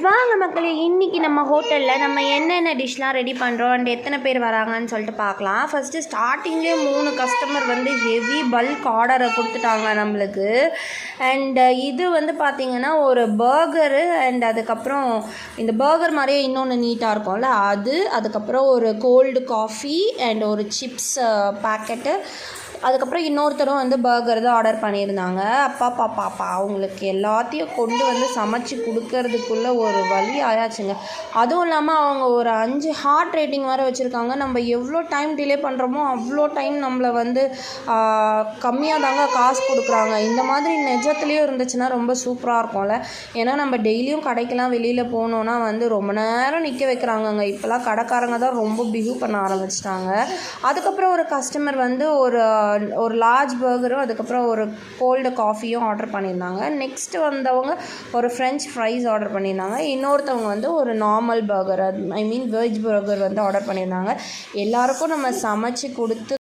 வாங்க மக்களே, இன்றைக்கி நம்ம ஹோட்டலில் நம்ம என்னென்ன டிஷ்லாம் ரெடி பண்ணுறோம் அண்ட் எத்தனை பேர் வராங்கன்னு சொல்லிட்டு பார்க்கலாம். ஃபஸ்ட்டு ஸ்டார்டிங்லேயே 3 கஸ்டமர் வந்து ஹெவி பல்க் ஆர்டரை கொடுத்துட்டாங்க நம்மளுக்கு. அண்ட் இது வந்து பார்த்திங்கன்னா ஒரு பர்கரு அண்ட் அதுக்கப்புறம் இந்த பர்கர் மாதிரியே இன்னொன்று நீட்டாக இருக்கும்ல அது, அதுக்கப்புறம் ஒரு கோல்டு காஃபி அண்ட் ஒரு சிப்ஸ் பேக்கெட்டு, அதுக்கப்புறம் இன்னொருத்தரும் வந்து பர்கர் தான் ஆர்டர் பண்ணியிருந்தாங்க. அப்பா அவங்களுக்கு எல்லாத்தையும் கொண்டு வந்து சமைச்சு கொடுக்கறதுக்குள்ளே ஒரு வழி ஆயாச்சுங்க. அதுவும் இல்லாமல் அவங்க ஒரு 5 ஹார்ட் ரேட்டிங் வேறு வச்சுருக்காங்க. நம்ம எவ்வளோ டைம் டிலே பண்ணுறோமோ அவ்வளோ டைம் நம்மளை வந்து கம்மியாக தாங்க காசு கொடுக்குறாங்க. இந்த மாதிரி நிஜத்துலேயும் இருந்துச்சுன்னா ரொம்ப சூப்பராக இருக்கும்ல. ஏன்னா நம்ம டெய்லியும் கடைக்கெல்லாம் வெளியில் போனோன்னா வந்து ரொம்ப நேரம் நிற்க வைக்கிறாங்கங்க. இப்போலாம் கடைக்காரங்க தான் ரொம்ப பிஹேவ் பண்ண ஆரம்பிச்சிட்டாங்க. அதுக்கப்புறம் ஒரு கஸ்டமர் வந்து ஒரு லார்ஜ் பர்கரும் அதுக்கப்புறம் ஒரு கோல்டு காஃபியும் ஆர்டர் பண்ணியிருந்தாங்க. நெக்ஸ்ட்டு வந்தவங்க ஒரு ஃப்ரெஞ்ச் ஃப்ரைஸ் ஆர்டர் பண்ணியிருந்தாங்க. இன்னொருத்தவங்க வந்து ஒரு நார்மல் பர்கர், வெஜ் பர்கர் வந்து ஆர்டர் பண்ணியிருந்தாங்க. எல்லாருக்கும் நம்ம சமைச்சு கொடுத்து